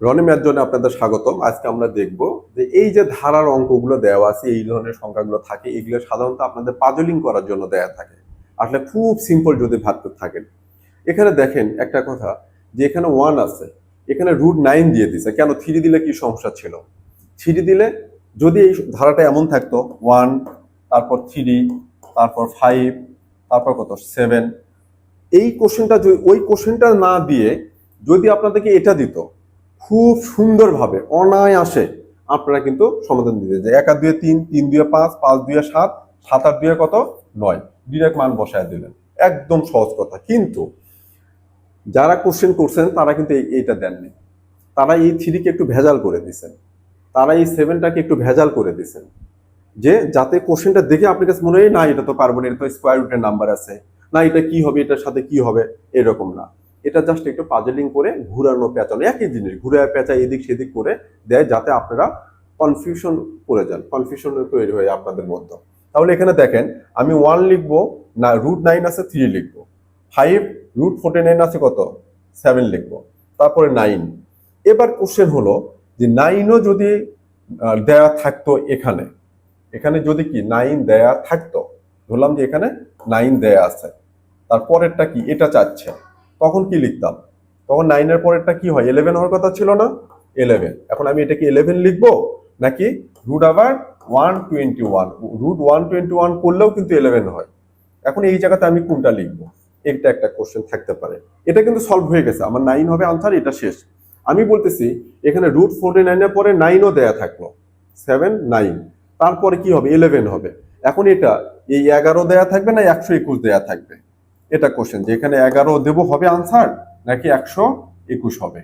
Roni math জোনে আপনাদের স্বাগতম। আজকে আমরা দেখব যে এই যে ধারার অঙ্কগুলো দেওয়া আছে, এই ধরনের সংখ্যাগুলো থাকে, এগুলো সাধারণত আপনাদের পাজলিং করার জন্য দেয়া থাকে। আসলে খুব সিম্পল যদি ভাবতে থাকেন। এখানে দেখেন একটা কথা, যে এখানে 1 আছে, এখানে √9 দিয়ে দিছে। কেন 3 দিলে কি সমস্যা ছিল? 3 দিলে যদি এই ধারাটা এমন থাকতো 1, তারপর 3, তারপর 5, তারপর কত 7, এই কোশ্চেনটা ওই কোশ্চেনটা না দিয়ে যদি আপনাদেরকে এটা দিত, খুব সুন্দরভাবে অনায়াসে আপনারা কিন্তু সমাধান দিতে যে 1 আর 2 3, 3 2 5, 5 2 7, 7 আর 2 কত 9, ডিরেক্ট মান বসায় দিলেন। একদম সহজ কথা। কিন্তু যারা কোশ্চেন করছেন তারা কিন্তু এইটা দেননি। তারা এই 3 কে একটু ভেজাল করে দিয়েছেন, তারা এই 7টাকে একটু ভেজাল করে দিয়েছেন, যে যাতে কোশ্চেনটা দেখে আপনার কাছে মনে হয় না এটা তো পারবো না, এটা তো স্কোয়ার রুটের নাম্বার আছে, না এটা কি হবে, এটার সাথে কি হবে, এরকম না। এটা জাস্ট একটু পাজলিং করে ঘুরানো পেঁচানো, একই জিনিস ঘুরে পেঁচা এদিক সেদিক করে দেয়, যাতে আপনারা কনফিউশন করে যান, কনফিউশন তৈরি হয় আপনাদের মধ্যে। তাহলে এখানে দেখেন, আমি 1 লিখবো না, √9 আছে 3 লিখবো, 5 √49 আছে কত 7 লিখবো, তারপরে 9। এবার কোশ্চেন হলো যে 9ও যদি দেয়া থাকতো, এখানে এখানে যদি কি 9 দেয়া থাকতো, ধরলাম যে এখানে 9 দেয়া আছে, তারপরেরটা কি এটা চাচ্ছে, তখন কি লিখতাম? তখন 9 এর পরেরটা কি হয়? 11 হওয়ার কথা ছিল না? 11। এখন আমি এটাকে 11 লিখবো নাকি রুট আবার 121? √121 করলেও কিন্তু 11 হয়। এখন এই জায়গাতে আমি কোনটা লিখবো? এটা একটা কোশ্চেন থাকতে পারে। এটা কিন্তু সলভ হয়ে গেছে, আমার 9 হবে আনসার, এটা শেষ। আমি বলতেছি এখানে √49 এর পরে 9ও দেয়া থাকলো, 7 9, তারপরে কি হবে? 11 হবে। এখন এটা এই 11 দেয়া থাকবে না 121 দেয়া থাকবে? এটা কোশ্চেন, যে এখানে 11 দেব হবে আনসার নাকি 121 হবে?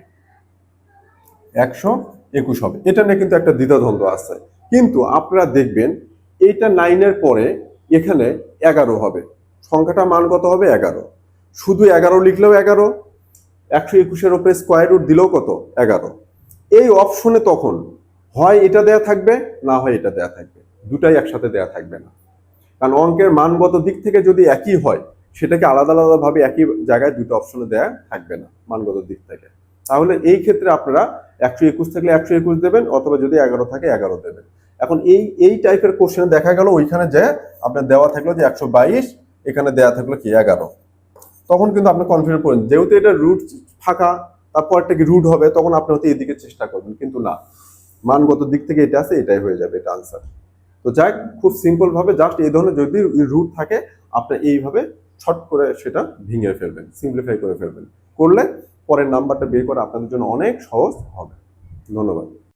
121 হবে। এটা নিয়ে কিন্তু একটা দ্বিধাদ্বন্দ্ব আছে। কিন্তু আপনারা দেখবেন এইটা 9 এর পরে এখানে 11 হবে, সংখ্যাটা মান কত হবে? 11। শুধু 11 লিখলেও 11, 121 উপরে স্কোয়ার রুট দিলেও কত 11। এই অপশনে তখন হয় এটা দেয়া থাকবে, না হয় এটা দেয়া থাকবে, দুটাই একসাথে দেয়া থাকবে না। কারণ অঙ্কের মানগত দিক থেকে যদি একই হয়, সেটাকে আলাদা আলাদা ভাবে একই জায়গায় দুটো অপশনে দেয়া থাকবে না মানগত দিক থেকে। তাহলে এই ক্ষেত্রে আপনারা 121 থাকলে 121 দেবেন, অথবা যদি 11 থাকে 11 দেবেন। এখন এই টাইপের কোশ্চেনে দেখা গেল ওইখানে যে আপনার দেওয়া থাকলো যে 122, এখানে দেয়া থাকলো কি 11, তখন কিন্তু আপনি কনফিউজ করেন, যেহেতু এটা রুট ফাঁকা, তারপর একটা কি রুট হবে, তখন আপনি হয়তো এদিকে চেষ্টা করবেন, কিন্তু না, মানগত দিক থেকে এটা আছে, এটাই হয়ে যাবে, এটা আনসার। তো যাই, খুব সিম্পল ভাবে জাস্ট এই ধরনের যদি রুট থাকে, আপনি এইভাবে শর্ট করে সেটা ভেঙে ফেলবেন, সিম্পলিফাই করে ফেলবেন, করলে পরের নাম্বারটা বের করা আপনাদের জন্য অনেক সহজ হবে। ধন্যবাদ।